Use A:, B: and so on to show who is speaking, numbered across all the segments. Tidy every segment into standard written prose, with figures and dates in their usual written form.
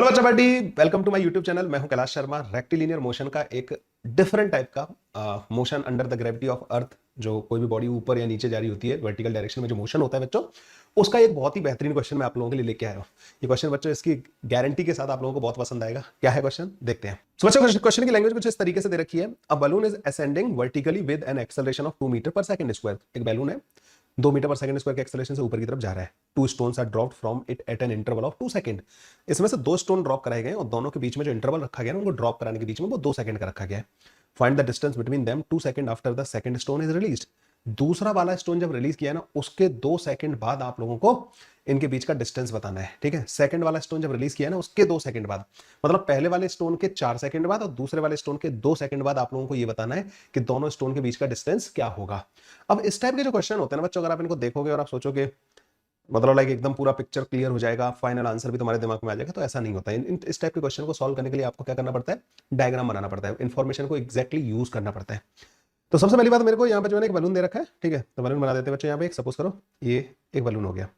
A: Hello बच्चा बेटी, welcome to my YouTube channel. मैं हूं कैलाश शर्मा। रेक्टिलिनियर मोशन का एक डिफरेंट टाइप का motion under the gravity of earth, जो कोई भी बॉडी ऊपर या नीचे जा रही होती है वर्टिकल डायरेक्शन में जो मोशन होता है बच्चों, उसका एक बहुत ही बेहतरीन क्वेश्चन मैं आप लोगों के लिए लेके आया हूं। ये क्वेश्चन बच्चों इसकी गारंटी के साथ आप लोगों को बहुत पसंद आएगा। क्या है क्वेश्चन, देखते हैं। So, बच्चों क्वेश्चन की लैंग्वेज कुछ इस तरीके से दे रखी है। A balloon is ascending vertically with an acceleration of 2 metre per second square. एक बैलून है 2 मीटर पर सेकंड स्क्वायर के एक्सेलरेशन से ऊपर की तरफ जा रहा है। 2 stones are dropped from it at an interval of 2 second. इसमें से 2 स्टोन ड्रॉप कराए गए और दोनों के बीच में जो इंटरवल रखा गया है उनको ड्रॉप कराने के बीच में वो 2 सेकंड का रखा गया है। Find the distance between them 2 second after the second stone is released. दूसरा वाला स्टोन जब रिलीज किया ना उसके 2 सेकंड बाद आप लोगों को इनके बीच का डिस्टेंस बताना है। ठीक है, सेकंड वाला स्टोन जब रिलीज किया ना उसके 2 सेकंड बाद, मतलब पहले वाले स्टोन के 4 सेकंड बाद और दूसरे वाले स्टोन के 2 सेकंड बाद आप लोगों को ये बताना है कि दोनों स्टोन के बीच का डिस्टेंस क्या होगा। अब इस टाइप के जो क्वेश्चन होते हैं ना बच्चों, अगर आप इनको देखोगे और आप सोचोगे मतलब लाइक एकदम पूरा पिक्चर क्लियर हो जाएगा, फाइनल आंसर भी तुम्हारे दिमाग में आ जाएगा, तो ऐसा नहीं होता है। इस टाइप के क्वेश्चन को सॉल्व करने के लिए आपको क्या करना पड़ता है, डायग्राम बनाना पड़ता है, इन्फॉर्मेशन को एक्जैक्टली यूज करना पड़ता है। तो सबसे पहली बात, मेरे को यहाँ पे जो है एक बलून दे रखा है। ठीक है, तो बलून बना देते हैं बच्चों। यहाँ पे एक सपोज करो ये एक बलून हो गया।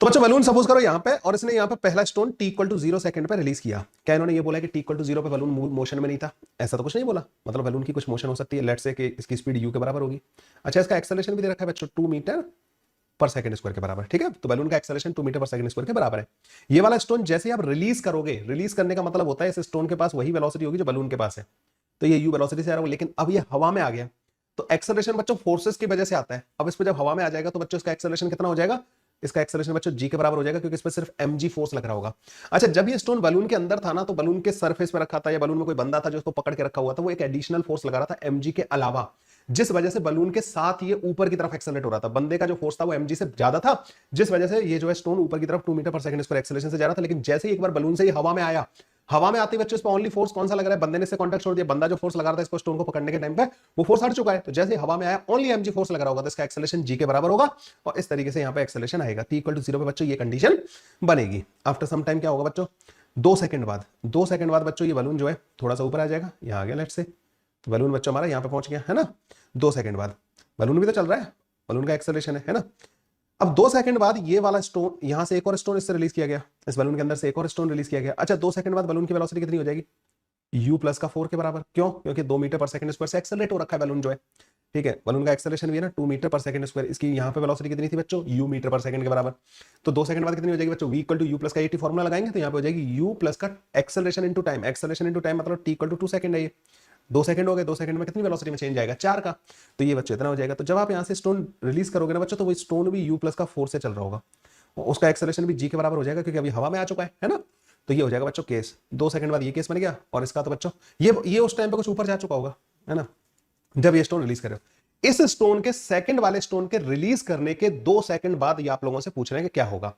A: तो बच्चों बलून सपोज करो यहाँ पे, और इसने यहाँ पे पहला stone t equal to 0 second पे रिलीज किया। क्या इन्होंने ये बोला कि t इक्वल टू 0 पे बलून मोशन में नहीं था? ऐसा तो कुछ नहीं बोला। मतलब बलून की कुछ मोशन हो सकती है, लेट्स से कि इसकी स्पीड u के बराबर होगी। अच्छा, इसका एक्सेलरेशन भी दे रखा है बच्चों 2 मीटर पर सेकंड स्क्वायर के बराबर। ठीक है, तो बलून का acceleration 2 metre per second square के बराबर है। ये वाला स्टोन जैसे आप रिलीज करोगे, रिलीज करने का मतलब होता है इस स्टोन के पास वही वेलोसिटी होगी जो बलून के पास है। तो ये u वेलोसिटी से आ रहा है, लेकिन अब ये हवा में आ गया तो एक्सेलरेशन बच्चों फोर्सेस की वजह से आता है। अब इस पे जब हवा में आ जाएगा तो बच्चों इसका एक्सेलरेशन कितना हो जाएगा? इसका एक्सेलरेशन बच्चों g के बराबर हो जाएगा, क्योंकि इस पे सिर्फ mg फोर्स लग रहा होगा। अच्छा, जब ये स्टोन बलून के अंदर था ना, तो बलून के सरफेस पे रखा था या बलून में कोई बंदा था जो उसको पकड़ के रखा हुआ था, वो एक एडिशनल फोर्स लगा रहा था mg के अलावा, जिस वजह से बलून के साथ ये ऊपर की तरफ एक्सेलरेट हो रहा था। बंदे का जो फोर्स था वो mg से ज्यादा था, जिस वजह से ये जो है स्टोन ऊपर की तरफ 2 metre per second square acceleration से जा रहा था। लेकिन जैसे ही एक बार बलून से ही हवा में आया, हवा में आते बच्चों इस पर ओनली फोर्स कौन सा लग रहा है? बंदे ने इससे कांटेक्ट छोड़ दिया, बंदा जो फोर्स लगा रहा था इसको स्टोन को पकड़ने के टाइम पे, वो फोर्स हट चुका है। तो जैसे हवा में आया ओनली mg फोर्स लग रहा होगा, तो इसका एक्सेलरेशन g के बराबर होगा और इस तरीके से यहाँ पे एक्सेलरेशन आएगा। t इक्वल टू 0 पे बच्चों ये कंडीशन बनेगी। आफ्टर सम टाइम क्या होगा बच्चों? 2 सेकंड बाद, 2 सेकंड बाद बच्चों ये बलून जो है थोड़ा सा ऊपर आ जाएगा। यहाँ आ गया लेट्स से, तो बलून बच्चों हमारा यहाँ पे पहुंच गया है ना। 2 सेकंड बाद बलून भी तो चल रहा है, बलून का एक्सेलरेशन है ना। अब 2 सेकंड बाद ये वाला स्टोन, यहां से एक और स्टोन इससे रिलीज किया गया, इस बलून के अंदर से एक और स्टोन रिलीज किया गया। अच्छा, 2 सेकंड बाद बलून की वेलोसिटी कितनी हो जाएगी? u प्लस का 4 के बराबर। क्यों? क्योंकि 2 मीटर पर सेकंड स्क्वायर से एक्सेलरेट हो रखा है बलून जो है। ठीक है, बलून का एक्सेलरेशन भी है ना 2 मीटर पर सेकंड स्क्वायर। इसकी यहाँ पे वेलोसिटी कितनी थी बच्चों? u मीटर पर सेकंड के बराबर। तो 2 सेकंड बाद कितनी हो जाएगी बच्चों? v equal to u plus का et फॉर्मुला लगाएंगे तो यहाँ पे हो जाएगी u प्लस का acceleration into time. Acceleration into time मतलब t इक्वल टू 2 सेकंड है। ये 2 सेकंड हो गए, 2 सेकंड में कितनी वेलोसिटी में चेंज आएगा? 4 का। तो ये बच्चों इतना हो जाएगा। तो जब आप यहाँ से स्टोन रिलीज करोगे ना बच्चों, तो वो स्टोन भी u प्लस का 4 से चल रहा होगा, उसका एक्सेलरेशन भी g के बराबर हो जाएगा, क्योंकि अभी हवा में आ चुका है ना। तो ये हो जाएगा बच्चों केस। 2 सेकंड बाद ये केस बन गया, और इसका तो बच्चों ये उस टाइम पे कुछ ऊपर जा चुका होगा है ना, जब ये स्टोन रिलीज करे। इस स्टोन के सेकंड वाले स्टोन के रिलीज करने के 2 सेकंड बाद ये आप लोगों से पूछ रहे हैं कि क्या होगा।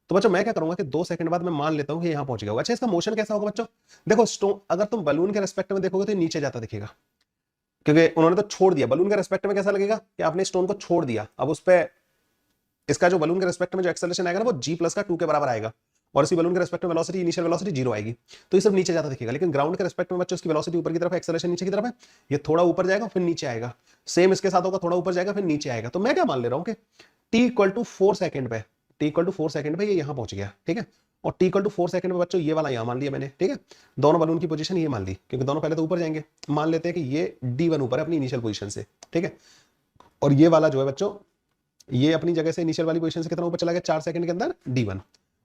A: तो बच्चों मैं क्या करूंगा कि 2 सेकंड बाद मैं मान लेता हूं कि यहां पहुंच गया होगा। अच्छा, इसका मोशन कैसा होगा बच्चों? देखो स्टोन अगर तुम बलून के रेस्पेक्ट में देखोगे तो नीचे जाता दिखेगा, क्योंकि उन्होंने तो छोड़ दिया। बलून के रेस्पेक्ट में कैसा लगेगा कि आपने स्टोन को छोड़ दिया, अब उस पर इसका जो बलून के रेस्पेक्ट में जो एक्सेलरेशन आएगा ना वो g प्लस का 2 के बराबर आएगा, और इसी बलून के रेस्पेक्ट में वेलोसिटी, इनिशियल वेलोसिटी 0 आएगी। तो ये सब नीचे जाता दिखेगा। लेकिन ग्राउंड के रेस्पेक्ट में बच्चों इसकी वेलोसिटी ऊपर की तरफ है, एक्सेलरेशन नीचे की तरफ है। ये थोड़ा ऊपर जाएगा फिर नीचे आएगा। सेम इसके साथ होगा, थोड़ा ऊपर जाएगा फिर नीचे आएगा। तो मैं क्या मान ले रहा हूं कि t इक्वल टू 4 सेकंड पे, t इक्वल टू 4 सेकंड पे ये यहां पहुंच गया। ठीक है, और t इक्वल टू 4 सेकंड पे बच्चों ये वाला यहां मान लिया मैंने। ठीक है, दोनों बलून की पोजीशन ये मान ली, क्योंकि दोनों पहले तो ऊपर जाएंगे। मान लेते हैं कि ये d1 ऊपर है अपनी इनिशियल पोजीशन से। ठीक है, और ये वाला जो है बच्चों ये अपनी जगह से इनिशियल वाली पोजीशन से कितना ऊपर चला गया? 4 सेकंड के अंदर d1।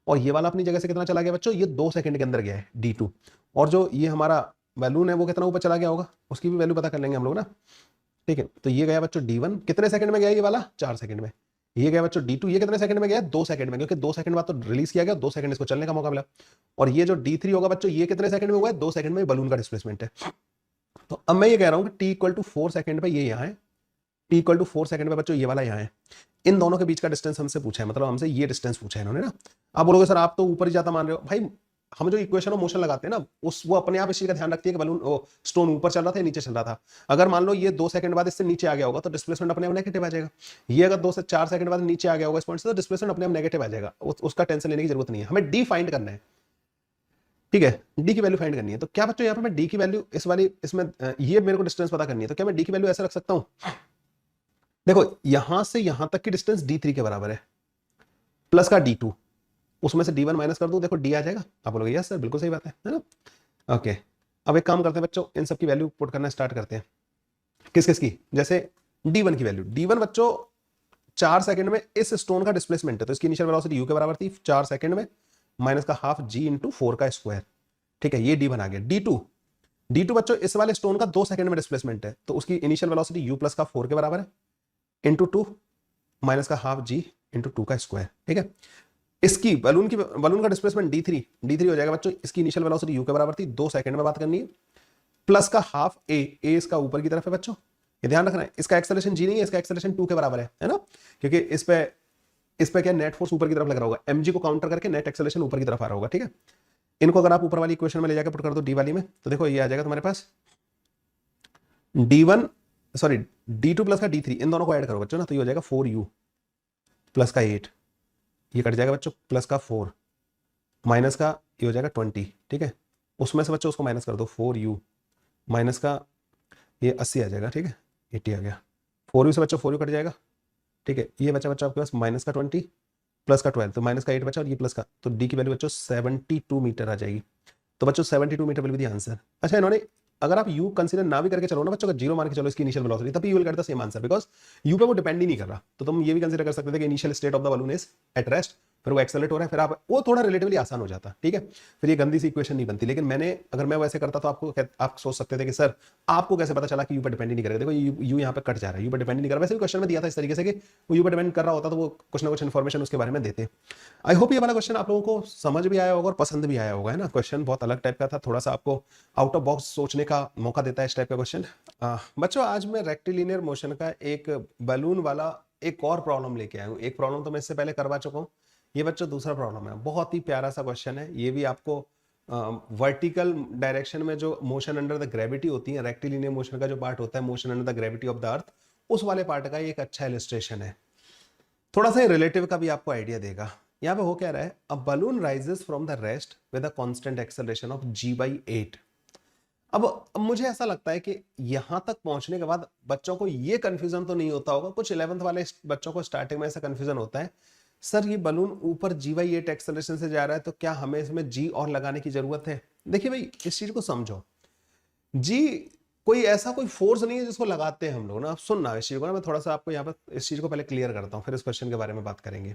A: और ये वाला अपनी जगह से कितना चला गया बच्चों? ये 2 सेकंड के अंदर गया है d2। और जो ये हमारा बैलून है वो कितना ऊपर चला गया होगा, उसकी भी वैल्यू पता कर लेंगे हम लोग ना। ठीक है, तो ये गया बच्चों d1 कितने सेकंड में गया? ये वाला 4 सेकंड में। ये गया बच्चों d2, ये कितने सेकंड में गया? 2 सेकंड में, क्योंकि 2 सेकंड बाद तो रिलीज किया गया, 2 सेकंड इसको चलने का मौका मिला। और ये जो d3 होगा बच्चों, ये कितने सेकंड में हुआ है? 2 सेकंड में बलून का डिस्प्लेसमेंट है। तो अब मैं ये कह रहा हूं कि t इक्वल टू 4 सेकंड पे ये यहां है, t इक्वल टू 4 सेकंड पे बच्चों ये वाला यहाँ है। इन दोनों के बीच का डिस्टेंस हमसे पूछा है, मतलब हमसे ये डिस्टेंस पूछा है इन्होंने ना। आप बोलोगे सर आप तो ऊपर ही जाता मान रहे हो। भाई हम जो इक्वेशन ऑफ मोशन लगाते हैं ना, उस वो अपने आप इस चीज का ध्यान रखती है कि बलून स्टोन ऊपर चल रहा था या नीचे चल रहा था। अगर मान लो ये 2 सेकंड बाद इससे नीचे आ गया होगा तो डिस्प्लेसमेंट अपने आप नेगेटिव आ जाएगा। ये अगर 2 से 4 सेकंड बाद नीचे आ गया होगा इस पॉइंट से, तो डिस्प्लेसमेंट अपने आप नेगेटिव आ जाएगा। उसका टेंशन लेने की जरूरत नहीं है, हमें डी फाइंड करना है। ठीक है, डी की वैल्यू फाइंड करनी है। तो क्या बच्चों यहाँ पे मैं डी की वैल्यू इस वाली इसमें ये मेरे को डिस्टेंस पता करनी है, तो क्या मैं डी की वैल्यू ऐसे रख सकता हूं? देखो यहां से यहां तक की डिस्टेंस d3 के बराबर है, प्लस का d2। उसमें से d1 माइनस कर दूं, देखो d आ जाएगा। आप बोलोगे यस सर बिल्कुल सही बात है ना। ओके, अब एक काम करते हैं बच्चों, इन सब की वैल्यू पुट करना स्टार्ट करते हैं। किस किस की, जैसे d1 की वैल्यू, d1 बच्चों 4 सेकंड में इस स्टोन का डिस्प्लेसमेंट है, तो इसकी इनिशियल वेलोसिटी u के बराबर थी 4 सेकंड में माइनस का हाफ g इंटू 4 का स्क्वायर। ठीक है, ये d1 आ गया। d2 बच्चों इस वाले स्टोन का 2 सेकंड में डिस्प्लेसमेंट है, तो उसकी इनिशियल वेलोसिटी u प्लस का 4 के बराबर है इंटू 2 माइनस का हाफ g इंटू 2 का स्क्वायर। ठीक है, इसकी बलून का डिस्प्लेसमेंट d3 हो जाएगा बच्चों, इसकी इनिशियल वेलोसिटी u के बराबर थी, 2 सेकंड में बात करनी है, प्लस का हाफ a इसका ऊपर की तरफ है बच्चों, ये ध्यान रखना है। इसका एक्सेलरेशन g नहीं है, इसका एक्सेलरेशन 2 के बराबर है ना, क्योंकि इस पे क्या नेट फोर्स ऊपर की तरफ लग रहा होगा, mg को काउंटर करके नेट एक्सेलरेशन ऊपर की तरफ आ रहा होगा। ठीक है, इनको अगर आप ऊपर वाली इक्वेशन में ले जाकर पुट कर दो d वाली में, तो देखो ये आ जाएगा तुम्हारे पास d2 प्लस का d3, इन दोनों को ऐड करो बच्चों ना, तो ये हो जाएगा 4u प्लस का 8, ये कट जाएगा बच्चों, प्लस का 4 माइनस का ये हो जाएगा 20। ठीक है, उसमें से बच्चों उसको माइनस कर दो, 4u माइनस का ये 80 आ जाएगा। ठीक है, 80 आ गया, 4u से बच्चों 4u कट जाएगा। ठीक है, ये बच्चा आपके पास माइनस का 20 प्लस का 12, तो माइनस का 8 बचा और ये प्लस का, तो डी की वैल्यू बच्चों 72 मीटर आ जाएगी। तो बच्चों 72 metre will be the answer. अच्छा, इन्होंने अगर आप u कंसीडर ना भी करके चलो ना बच्चों, अगर जीरो मान के चलो इसकी इनिशियल वेलोसिटी, तब you will get the same answer, because u पे वो डिपेंड ही नहीं कर रहा। तो तुम ये भी कंसीडर कर सकते थे कि initial state of the balloon is at rest, फिर वो एक्सेलरेट हो रहा है, फिर आप वो थोड़ा रिलेटिवली आसान हो जाता। ठीक है, फिर ये गंदी सी इक्वेशन नहीं बनती। लेकिन अगर मैं वैसे करता तो आप सोच सकते थे कि सर आपको कैसे पता चला कि यू पर डिपेंड ही नहीं करेगा। देखो यू यहाँ पे कट जा रहा है, यू पर डिपेंड नहीं कर रहा। वैसे भी क्वेश्चन में दिया था इस तरीके से कि वो यू पर डिपेंड कर रहा होता तो वो कुछ ना कुछ इन्फॉर्मेशन उसके बारे में देते। आई होप ये वाला क्वेश्चन आप लोगों को समझ भी आया होगा और पसंद भी आया होगा, है ना। क्वेश्चन बहुत अलग टाइप का था, थोड़ा सा आपको आउट ऑफ बॉक्स सोचने का मौका देता है इस टाइप का क्वेश्चन। बच्चों, आज मैं रेक्टिलिनियर मोशन का एक बलून वाला एक और प्रॉब्लम लेके आया हूँ। एक प्रॉब्लम तो मैं इससे पहले करवा चुका हूँ, ये बच्चों दूसरा प्रॉब्लम है। बहुत ही प्यारा सा क्वेश्चन है ये भी। आपको वर्टिकल डायरेक्शन में जो मोशन अंडर द ग्रेविटी होती है, रेक्टिलिनियर मोशन का जो पार्ट होता है motion under the gravity of the earth, उस वाले पार्ट का एक अच्छा इलस्ट्रेशन है। थोड़ा सा रिलेटिव का भी आपको आइडिया देगा। यहाँ पे हो क्या रहा है, a balloon rises from the rest with a constant acceleration of g/8। अब मुझे ऐसा लगता है कि यहां तक पहुंचने के बाद बच्चों को ये कंफ्यूजन तो नहीं होता होगा, कुछ 11th वाले बच्चों को स्टार्टिंग में ऐसा कंफ्यूजन होता है, सर ये बलून ऊपर g/8 एक्सेलरेशन से जा रहा है तो क्या हमें इसमें g और लगाने की जरूरत है। देखिए भाई, इस चीज को समझो, g कोई फोर्स नहीं है जिसको लगाते हैं हम लोग ना। आप सुनना इस चीज को ना, मैं थोड़ा सा आपको यहाँ पर इस चीज को पहले क्लियर करता हूँ, फिर इस क्वेश्चन के बारे में बात करेंगे।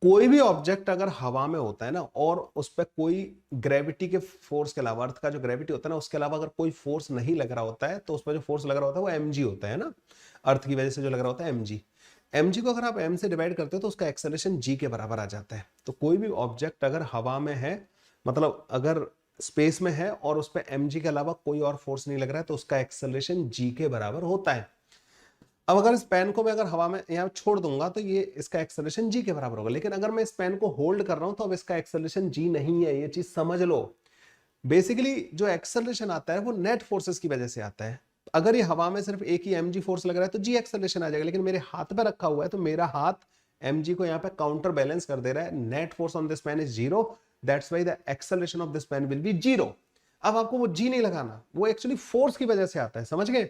A: कोई भी ऑब्जेक्ट अगर हवा में होता है ना, और उस पर कोई ग्रेविटी के फोर्स के अलावा, अर्थ का जो ग्रेविटी होता है ना उसके अलावा अगर कोई फोर्स नहीं लग रहा होता है, तो उस पर जो फोर्स लग रहा होता है वो mg होता है ना, अर्थ की वजह से जो लग रहा होता है mg को अगर आप m से डिवाइड करते हो तो उसका एक्सेलरेशन g के बराबर आ जाता है। तो कोई भी ऑब्जेक्ट अगर हवा में है, मतलब अगर स्पेस में है और उस पर mg के अलावा कोई और फोर्स नहीं लग रहा है, तो उसका एक्सेलरेशन g के बराबर होता है। अब अगर इस पेन को मैं अगर हवा में यहाँ छोड़ दूंगा तो ये इसका एक्सेलरेशन g के बराबर होगा, लेकिन अगर मैं इस पेन को होल्ड कर रहा हूं तो अब इसका एक्सेलरेशन g नहीं है, ये चीज समझ लो। बेसिकली जो एक्सेलरेशन आता है वो नेट फोर्सेस की वजह से आता है। अगर ये हवा में सिर्फ एक ही mg फोर्स लग रहा है तो g एक्सेलरेशन आ जाएगा, लेकिन मेरे हाथ पे रखा हुआ है तो मेरा हाथ mg को यहाँ पे काउंटर बैलेंस कर दे रहा है। Net force on this pen is 0, that's why the acceleration of this pen will be 0। अब आपको वो g नहीं लगाना, वो एक्चुअली फोर्स की वजह से आता है, समझ गए।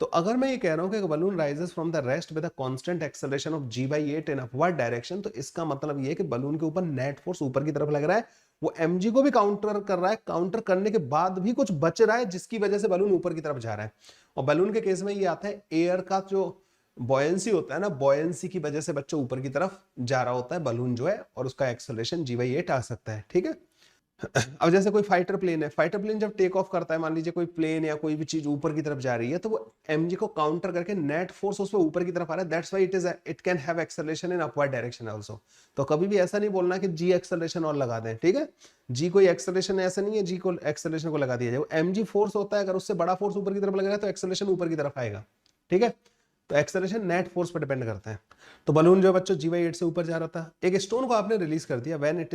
A: तो अगर मैं ये कह रहा हूं कि balloon rises from the rest with a constant acceleration of g/8 in upward direction, तो इसका मतलब ये है कि बलून के ऊपर नेट फोर्स ऊपर की तरफ लग रहा है, वो mg को भी काउंटर कर रहा है, काउंटर करने के बाद भी कुछ बच रहा है जिसकी वजह से बलून ऊपर की तरफ जा रहा है। और बलून के केस में ये आता है एयर का जो बॉयंसी होता है ना, बॉयंसी की वजह से बच्चों ऊपर की तरफ जा रहा होता है बलून जो है, और उसका एक्सेलरेशन g/8 आ सकता है। ठीक है, अब जैसे कोई फाइटर प्लेन है, फाइटर प्लेन जब टेक ऑफ करता है, मान लीजिए कोई प्लेन या कोई भी चीज ऊपर की तरफ जा रही है, तो वो mg को काउंटर करके नेट फोर्स उस पे ऊपर की तरफ आ रहा है, that's why it can have acceleration in upward direction also. तो कभी भी ऐसा नहीं बोलना कि g एक्सेलरेशन और लगा दें। ठीक है, g कोई एक्सेलरेशन ऐसा नहीं है g को एक्सेलरेशन को लगा दिया जाए, वो mg फोर्स होता है, अगर उससे बड़ा फोर्स ऊपर की तरफ लग रहा है तो एक्सेलरेशन ऊपर की तरफ आएगा। ठीक है, तो एक्सेलरेशन नेट फोर्स पर डिपेंड करता है। तो बलून जो बच्चों g/8 से ऊपर जा रहा था, एक स्टोन को आपने रिलीज कर दिया, when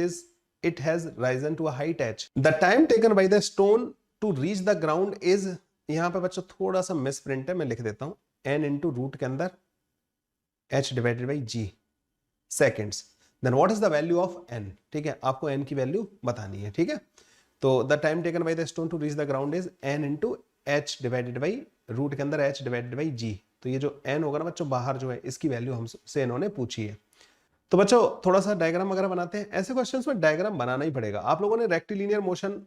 A: it has risen to a height h, the time taken by the stone to reach the ground is, यहां पे बच्चों थोड़ा सा मिस प्रिंट है, मैं लिख देता हूं n इंटू रूट के अंदर h divided by g seconds. Then what is the value of n। ठीक है, आपको n की वैल्यू बतानी है। ठीक है, तो the time taken by the stone to reach the ground is n into h divided by root के अंदर h डिवाइडेड बाई g। तो ये जो n होगा ना बच्चों बाहर जो है, इसकी वैल्यू हमसे इन्होंने पूछी है। तो बच्चों थोड़ा सा डायग्राम वगैरह बनाते हैं। ऐसे क्वेश्चंस में डायग्राम बनाना ही पड़ेगा। आप लोगों ने रेक्टिलिनियर मोशन,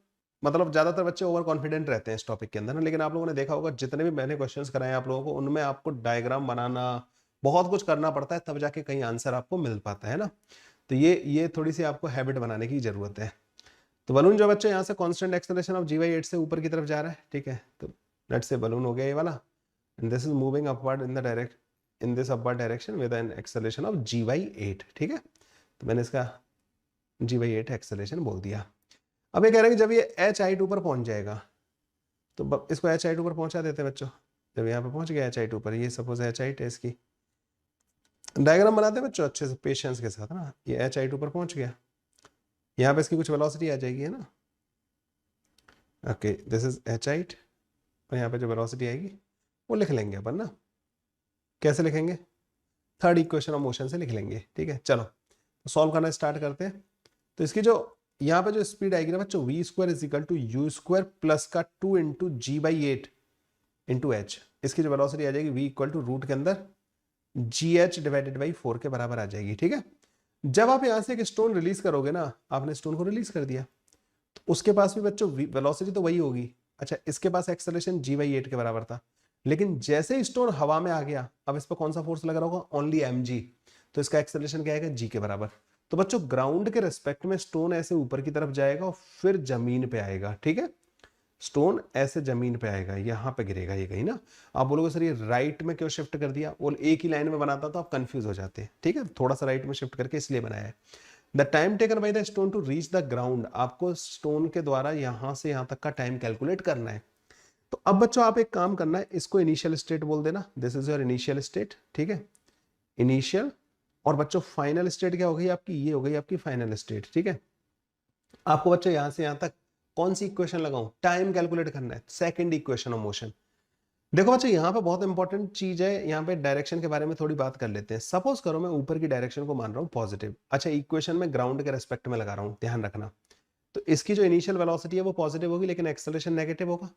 A: मतलब ज्यादातर बच्चे ओवर कॉन्फिडेंट रहते हैं इस टॉपिक के अंदर ना, लेकिन आप लोगों ने देखा होगा जितने भी मैंने क्वेश्चंस कराए हैं आप लोगों को, उनमें आपको डायग्राम बनाना, बहुत कुछ करना पड़ता है, तब जाके कहीं आंसर आपको मिल पाता है ना। तो ये थोड़ी सी आपको हैबिट बनाने की जरूरत है। तो बलून जो बच्चों यहाँ से कांस्टेंट एक्सेलरेशन ऑफ g/8 से ऊपर की तरफ जा रहा है, ठीक है। तो लेट्स से बलून हो गया ये वाला, and this is moving upward in the direct in this upward direction with an acceleration of g/8, ठीक है। तो मैंने इसका g/8 एक्सेलरेशन बोल दिया। अब ये कह रहे हैं कि जब ये h हाइट ऊपर पहुंच जाएगा, तो इसको h हाइट ऊपर पहुंचा देते हैं बच्चों। जब यहाँ पे पहुंच गया h हाइट ऊपर, ये सपोज h हाइट है, इसकी डायग्राम बनाते हैं बच्चों अच्छे से पेशेंस के साथ ना। ये h हाइट ऊपर पहुंच गया, यहाँ पे इसकी कुछ वेलोसिटी आ जाएगी, है ना। Okay, this is h height, और यहाँ पे जो वेलोसिटी आएगी वो लिख लेंगे अपन ना। कैसे लिखेंगे? थर्ड इक्वेशन ऑफ मोशन से लिख लेंगे, ठीक है। चलो तो सॉल्व करना स्टार्ट करते हैं। तो इसकी जो यहाँ पे जो स्पीड आएगी ना बच्चों, v² is equal to u² plus का 2 इंटू g/8 इंटू एच। इसकी जो वेलोसिटी आ जाएगी v इक्वल टू रूट के अंदर gh डिवाइडेड बाई 4 के बराबर आ जाएगी, ठीक है। जब आप यहाँ से एक स्टोन रिलीज करोगे ना, आपने स्टोन को रिलीज कर दिया, तो उसके पास भी बच्चों वेलोसिटी तो वही होगी। अच्छा, इसके पास एक्सेलरेशन g/8 के बराबर था, लेकिन जैसे स्टोन हवा में आ गया, अब इस पर कौन सा फोर्स लग रहा होगा? Only mg। तो इसका एक्सेलरेशन क्या आएगा? g के बराबर। तो बच्चों ग्राउंड के रेस्पेक्ट में स्टोन ऐसे ऊपर की तरफ जाएगा और फिर जमीन पे आएगा, ठीक है। स्टोन ऐसे जमीन पे आएगा, यहां पे गिरेगा ये कहीं ना। आप बोलोगे सर ये राइट में क्यों शिफ्ट कर दिया? वो एक ही लाइन में बनाता तो आप कंफ्यूज हो जाते, ठीक है। थोड़ा सा राइट में शिफ्ट करके इसलिए बनाया है। The time taken by the stone to reach the ground, आपको स्टोन के द्वारा यहां से यहां तक का टाइम कैलकुलेट करना है। तो अब बच्चों आप एक काम करना है, इसको इनिशियल स्टेट बोल देना, this is your initial state, ठीक है। इनिशियल, और बच्चों फाइनल स्टेट क्या हो गई आपकी? ये हो गई आपकी फाइनल स्टेट, ठीक है। आपको बच्चों यहां से यहां तक कौन सी इक्वेशन लगाऊं? टाइम कैलकुलेट करना है, सेकंड इक्वेशन ऑफ मोशन। देखो बच्चों यहाँ पे बहुत इंपॉर्टेंट चीज है, यहाँ पे डायरेक्शन के बारे में थोड़ी बात कर लेते हैं। सपोज करो मैं ऊपर की डायरेक्शन को मान रहा हूँ पॉजिटिव। अच्छा, इक्वेशन में ग्राउंड के रेस्पेक्ट में लगा रहा हूँ, ध्यान रखना। तो इसकी जो इनिशियल वेलोसिटी है वो पॉजिटिव होगी, लेकिन एक्सेलरेशन नेगेटिव होगा।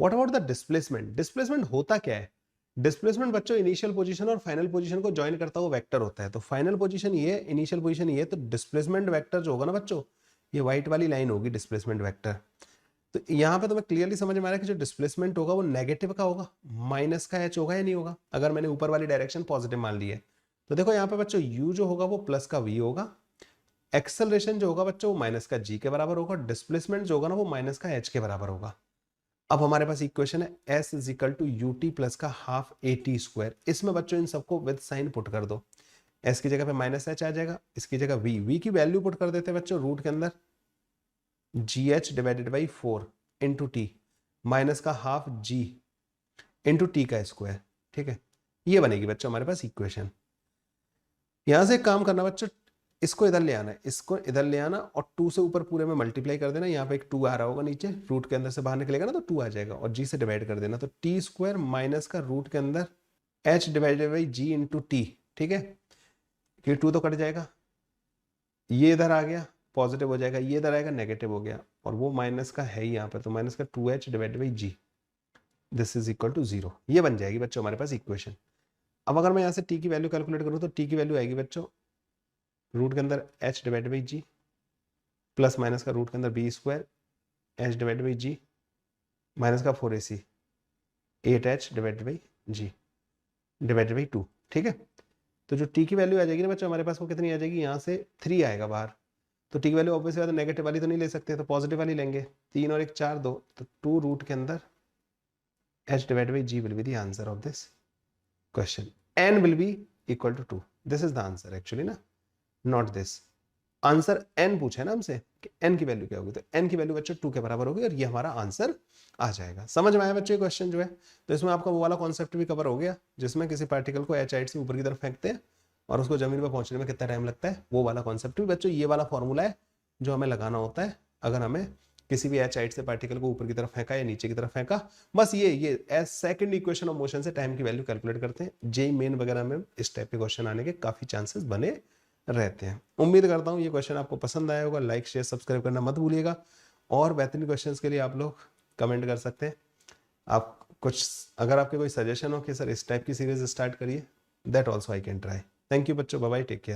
A: What about the displacement? Displacement होता क्या है? डिस्प्लेसमेंट बच्चों इनिशियल पोजीशन और फाइनल पोजीशन को ज्वाइन करता हुआ वेक्टर होता है। तो फाइनल पोजीशन ये, इनिशियल पोजीशन ये, तो डिस्प्लेसमेंट वेक्टर जो होगा ना बच्चों, ये व्हाइट वाली लाइन होगी डिस्प्लेसमेंट वेक्टर। तो यहाँ पे तुम्हें क्लियरली समझ में आ रहा है कि जो डिस्प्लेसमेंट होगा वो नेगेटिव का होगा, माइनस का एच होगा या नहीं होगा, अगर मैंने ऊपर वाली डायरेक्शन पॉजिटिव मान ली है। तो देखो यहाँ पे बच्चों u जो होगा वो प्लस का v होगा, एक्सेलरेशन जो होगा बच्चों वो माइनस का g के बराबर होगा, डिस्प्लेसमेंट जो होगा ना वो माइनस का h के बराबर होगा। अब हमारे पास इक्वेशन है s is equal to ut plus का हाफ at²। इसमें बच्चों इन सबको विद साइन पुट कर दो। s की जगह पे माइनस h आ जाएगा, इसकी जगह v की वैल्यू पुट कर देते हैं बच्चों रूट के अंदर gh divided by 4 into T, minus का हाफ g इंटू टी का स्क्वायर, ठीक है। ये बनेगी बच्चों हमारे पास इक्वेशन। यहां से एक काम करना बच्चों, इसको इधर ले आना है, इसको इधर ले आना और 2 से ऊपर पूरे में मल्टीप्लाई कर देना। यहाँ पे एक 2 आ रहा होगा नीचे, रूट के अंदर से बाहर निकलेगा ना तो 2 आ जाएगा, और g से डिवाइड कर देना। तो टी स्क्वायर माइनस का रूट के अंदर h divided by g into T, ठीक है। कि 2 तो कट जाएगा, ये इधर आ गया पॉजिटिव हो जाएगा, ये इधर आएगा नेगेटिव हो गया, और वो माइनस का है ही यहाँ पे, तो माइनस का 2h divided by g, this is equal to 0। ये बन जाएगी बच्चों हमारे पास इक्वेशन। अब अगर मैं यहाँ से t की वैल्यू कैलकुलेट करूँ तो t की वैल्यू आएगी बच्चों रूट के अंदर h divided by g plus minus का रूट के अंदर b² h divided by g minus का 4ac 8h divided by g divided by 2, ठीक है। तो जो t की वैल्यू आ जाएगी ना बच्चों हमारे पास वो कितनी आ जाएगी? यहाँ से 3 आएगा बाहर। तो t की वैल्यू ऑब्वियसली बात है नेगेटिव वाली तो नहीं ले सकते, तो पॉजिटिव वाली लेंगे। 3 और 1 4 2, तो 2 रूट के अंदर h divided by g will be the answer of this question. n will be equal to 2, this is the answer actually ना, नॉट दिस। आंसर n पूछा है ना हमसे कि n की वैल्यू क्या होगी, तो n की वैल्यू बच्चों 2 के बराबर होगी, और ये हमारा आंसर आ जाएगा। समझ में आया बच्चों क्वेश्चन जो है? तो इसमें आपका वो वाला कॉन्सेप्ट भी कवर हो गया जिसमें किसी पार्टिकल को h हाइट से ऊपर की तरफ फेंकते हैं और उसको जमीन पर पहुंचने में कितना टाइम लगता है, वो वाला कॉन्सेप्ट भी बच्चों ये वाला फॉर्मूला है जो हमें लगाना होता है अगर हमें किसी भी h हाइट से पार्टिकल को ऊपर की तरफ फेंका या नीचे की तरफ फेंका। बस ये as second equation of motion से टाइम की वैल्यू कैलकुलेट करते हैं। जेई मेन वगैरह में इस टाइप के क्वेश्चन आने के काफी चांसेस बने रहते हैं। उम्मीद करता हूँ ये क्वेश्चन आपको पसंद आया होगा। लाइक शेयर सब्सक्राइब करना मत भूलिएगा, और बेहतरीन क्वेश्चंस के लिए आप लोग कमेंट कर सकते हैं। आप कुछ अगर आपके कोई सजेशन हो कि सर इस टाइप की सीरीज स्टार्ट करिए, that also I can try. Thank you बच्चों, बाय बाय, टेक केयर।